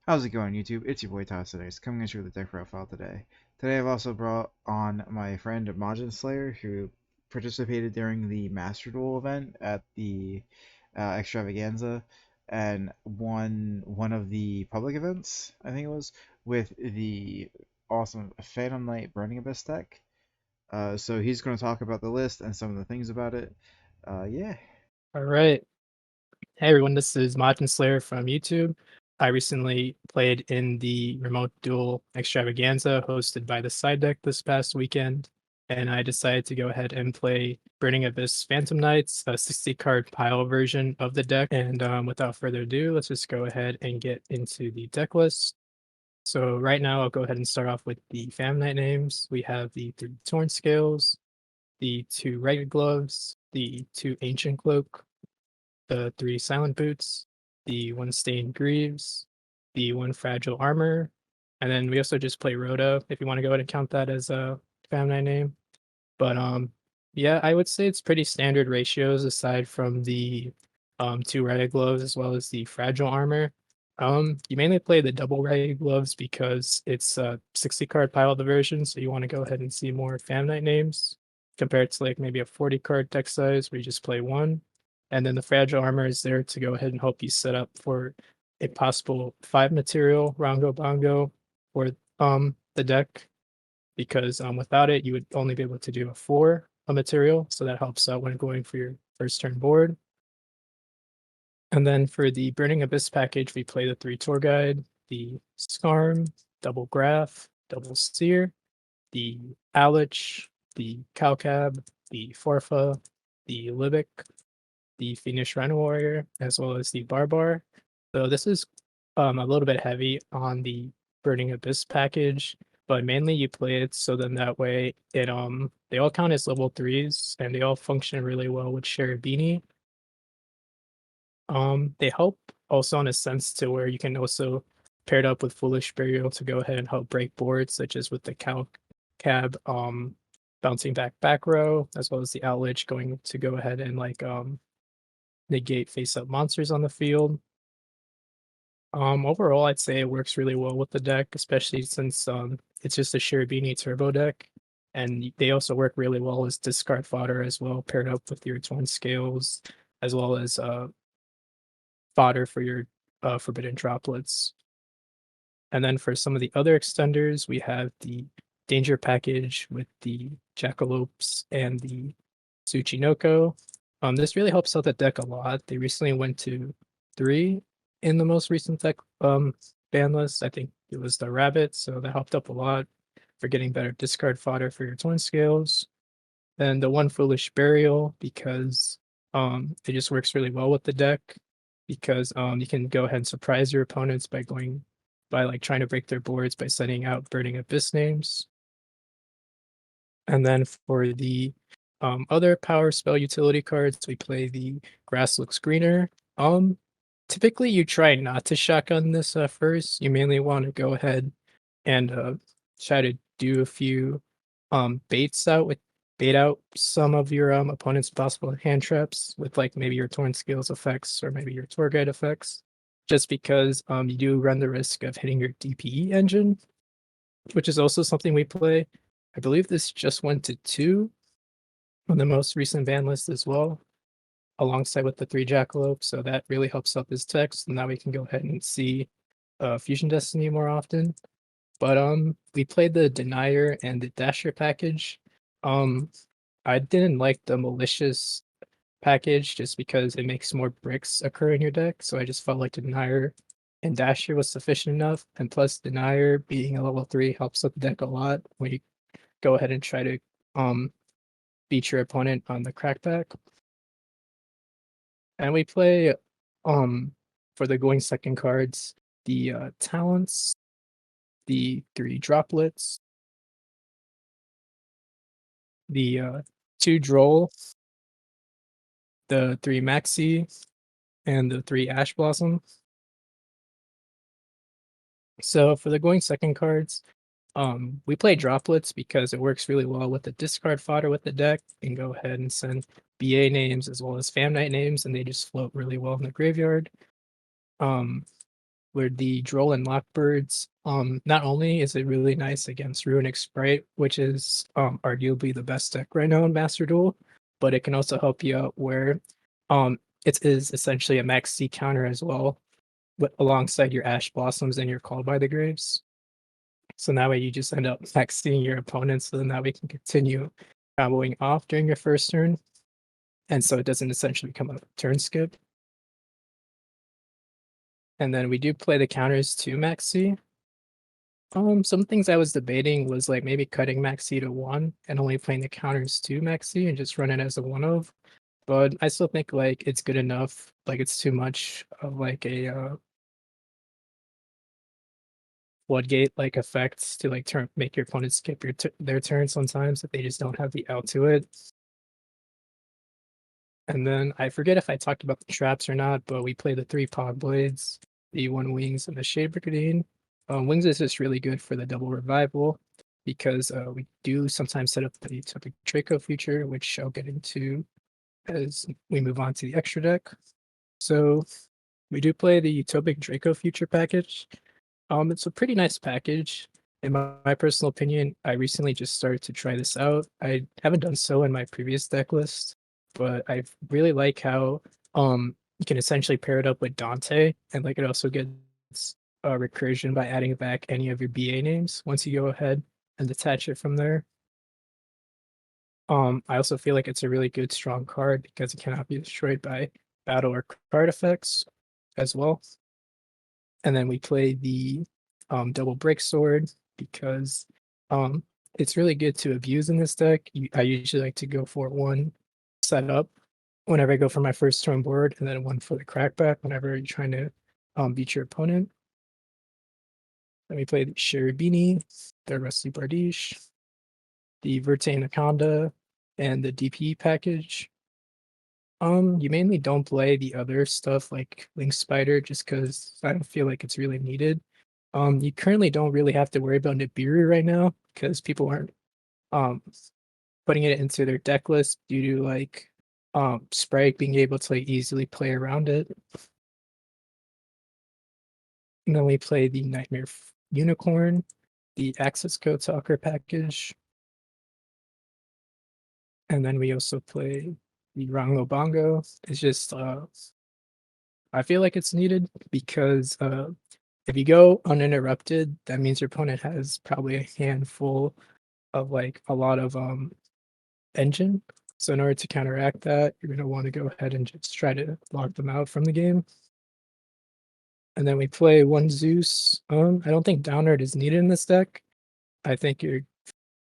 How's it going, YouTube? It's your boy Toss today. It's coming at you with a deck profile today. Today I've also brought on my friend Majin Slayer, who participated during the Master Duel event at the Extravaganza and won one of the public events, I think it was, with the awesome Phantom Knight Burning Abyss deck. So he's going to talk about the list and some of the things about it. Yeah. All right. Hey everyone, this is Majin Slayer from YouTube. I recently played in the Remote Duel Extravaganza hosted by the Side Deck this past weekend, and I decided to go ahead and play Burning Abyss Phantom Knights, a 60 card pile version of the deck. And without further ado, let's just go ahead and get into the deck list. So right now, I'll go ahead and start off with the Phantom Knight names. We have the 3 Torn Scales, the 2 Ragged Gloves, the 2 Ancient Cloak, the 3 Silent Boots, the 1 Stained Greaves, the 1 Fragile Armor, and then we also just play Rhoda, if you wanna go ahead and count that as a Family name. But, yeah, I would say it's pretty standard ratios aside from the, 2 Ragged Gloves as well as the Fragile Armor. You mainly play the double Ragged Gloves because it's a 60 card pile diversion, so you wanna go ahead and see more Family names compared to, like, maybe a 40 card deck size where you just play 1. And then the Fragile Armor is there to go ahead and help you set up for a possible 5 material Rongo Bongo for, the deck because, without it, you would only be able to do a 4 a material, so that helps out when going for your first turn board. And then for the Burning Abyss package, we play the 3 Tour Guide, the Scarm, Double Graph, Double Seer, the Alich, the Cowcab, the Forfa, the Libic, the Fiendish Rhino Warrior, as well as the Barbar. So this is a little bit heavy on the Burning Abyss package, but mainly you play it so then that way it they all count as level 3s and they all function really well with Cherubini. They help also in a sense to where you can also pair it up with Foolish Burial to go ahead and help break boards, such as with the Cow Cab bouncing back row, as well as the Outledge going to go ahead and like negate face up monsters on the field. Overall, I'd say it works really well with the deck, especially since it's just a Cherubini turbo deck, and they also work really well as discard fodder as well, paired up with your Torn Scales, as well as fodder for your Forbidden Droplets. And then for some of the other extenders, we have the Danger package with the Jackalopes and the Tsuchinoko. This really helps out the deck a lot. They recently went to 3 in the most recent deck ban list. I think it was the Rabbit, so that helped up a lot for getting better discard fodder for your Torn Scales. Then the 1 Foolish Burial because it just works really well with the deck because you can go ahead and surprise your opponents by like trying to break their boards by sending out Burning Abyss names. And then for the other power spell utility cards, we play the Grass Looks Greener. Typically, you try not to shotgun this first. You mainly want to go ahead and try to do a few bait out some of your opponent's possible hand traps with like maybe your Torn Scales effects or maybe your Tour Guide effects, just because you do run the risk of hitting your DPE engine, which is also something we play. I believe this just went to 2 on the most recent ban list as well, alongside with the 3 Jackalope, so that really helps out this text, and now we can go ahead and see, Fusion Destiny more often. But, we played the Denier and the Dasher package. Um, I didn't like the Malicious package just because it makes more bricks occur in your deck, so I just felt like Denier and Dasher was sufficient enough, and plus Denier being a level 3 helps out the deck a lot when you go ahead and try to, um, beat your opponent on the crackback. And we play, for the going second cards, the, talents, the 3 droplets, the, 2 droll, the 3 maxi, and the 3 ash blossom. So for the going second cards, we play droplets because it works really well with the discard fodder with the deck. You can go ahead and send BA names as well as Fam Night names, and they just float really well in the graveyard. Um, where the Droll and Lockbirds, not only is it really nice against Runic Sprite, which is arguably the best deck right now in Master Duel, but it can also help you out where it is essentially a max C counter as well, but alongside your Ash Blossoms and your Call by the Graves. So that way you just end up maxing your opponents, so then that way you can continue comboing off during your first turn. And so it doesn't essentially become a turn skip. And then we do play the counters to max C. Some things I was debating was like maybe cutting max C to 1 and only playing the counters to max C and just run it as a 1 of. But I still think like it's good enough. Like it's too much of like a floodgate like effects to like make your opponent skip their turn sometimes if they just don't have the out to it. And then I forget if I talked about the traps or not, but we play the 3 Pog Blades, the 1 Wings, and the Shade Brigandine. Wings is just really good for the double revival because we do sometimes set up the Topic Draco feature, which I'll get into as we move on to the extra deck. So we do play the Utopic Draco future package. It's a pretty nice package. In my personal opinion, I recently just started to try this out. I haven't done so in my previous deck list, but I really like how you can essentially pair it up with Dante, and like it also gets recursion by adding back any of your BA names once you go ahead and detach it from there. I also feel like it's a really good strong card because it cannot be destroyed by battle or card effects as well. And then we play the double break sword because it's really good to abuse in this deck. I usually like to go for 1 setup whenever I go for my first turn board, and then 1 for the crackback whenever you're trying to beat your opponent. Then we play the Cherubini, the Rusty Bardiche, the Verte Anaconda, and the DP package. You mainly don't play the other stuff like Link Spider just because I don't feel like it's really needed. You currently don't really have to worry about Nibiru right now because people aren't um putting it into their deck list due to like Sprite being able to like, easily play around it. And then we play the Nightmare Unicorn, the Access Code Talker package, and then we also play the Ranglo Bongo. It's just I feel like it's needed because if you go uninterrupted, that means your opponent has probably a handful of like a lot of engine. So in order to counteract that, you're gonna want to go ahead and just try to lock them out from the game. And then we play 1 Zeus. I don't think Downward is needed in this deck. I think you're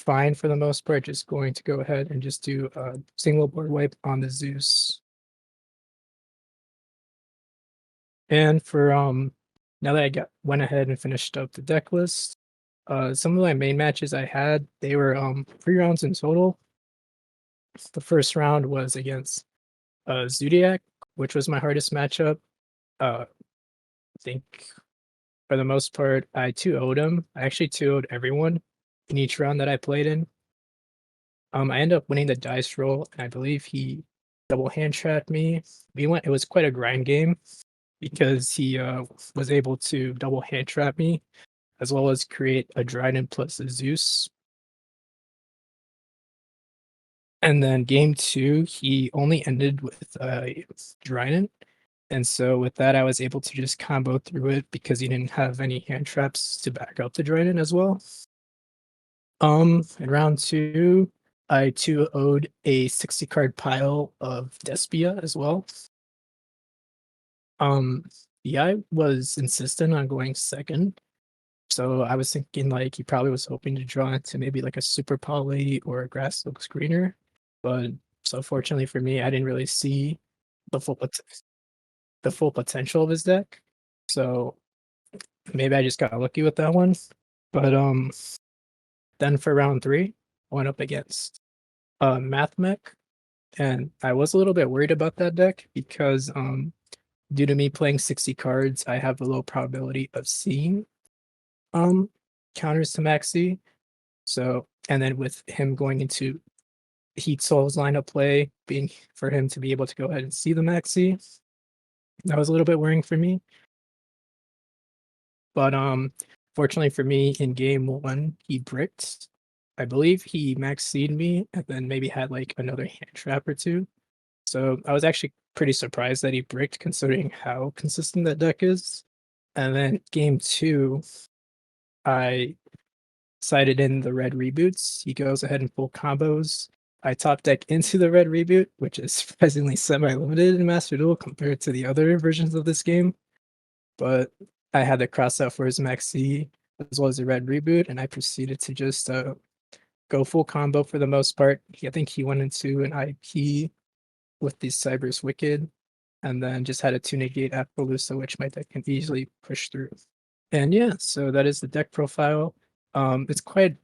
fine for the most part, just going to go ahead and just do a single board wipe on the Zeus. And for now that I went ahead and finished up the deck list, some of my main matches I had, they were 3 rounds in total. The first round was against Zodiac, which was my hardest matchup. I think for the most part, I 2-0'd him. I actually 2-0'd everyone in each round that I played in. I ended up winning the dice roll, and I believe he double hand trapped me. It was quite a grind game because he was able to double hand trap me as well as create a Dryden plus a Zeus. And then game 2, he only ended with a Dryden. And so with that, I was able to just combo through it because he didn't have any hand traps to back up the Dryden as well. In round 2, I 2-0'd a 60 card pile of Despia as well. Um, I was insistent on going second. So I was thinking like he probably was hoping to draw into maybe like a super poly or a grass looks greener. But so fortunately for me, I didn't really see the the full potential of his deck. So maybe I just got lucky with that one. But then for round 3, I went up against Math Mech, and I was a little bit worried about that deck because due to me playing 60 cards, I have a low probability of seeing um counters to Maxi. So and then with him going into Heat Soul's lineup play, being for him to be able to go ahead and see the Maxi, that was a little bit worrying for me. But fortunately for me, in game one, he bricked. I believe he max would me and then maybe had like another hand trap or two. So I was actually pretty surprised that he bricked considering how consistent that deck is. And then game two, I sided in the red reboots. He goes ahead and full combos. I top deck into the red reboot, which is surprisingly semi-limited in Master Duel compared to the other versions of this game. But I had the cross out for his maxi as well as the red reboot, and I proceeded to just go full combo for the most part. I think he went into an IP with the Cyber's Wicked, and then just had a 2 negate Appaloosa, which my deck can easily push through. And yeah, so that is the deck profile. It's quite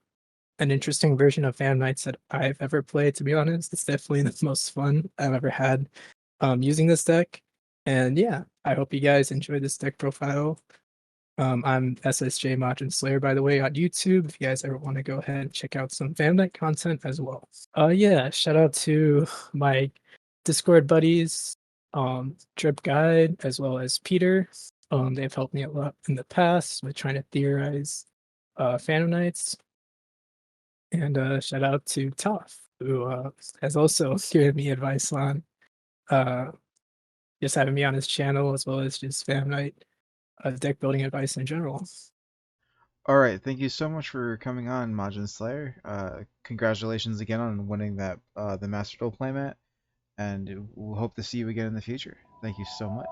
an interesting version of Fan Nights that I've ever played, to be honest. It's definitely the most fun I've ever had using this deck. And yeah, I hope you guys enjoy this deck profile. I'm SSJ Majin Slayer, by the way, on YouTube. If you guys ever want to go ahead and check out some Fan Night content as well. Yeah, shout out to my Discord buddies, Drip Guide, as well as Peter. They've helped me a lot in the past with trying to theorize Phantom Nights. And shout out to Toph, who has also given me advice on uh, just having me on his channel as well as just Phantom Night deck building advice in general. All right, thank you so much for coming on, Majin Slayer. Congratulations again on winning that the Master Duel playmat, and we'll hope to see you again in the future. Thank you so much.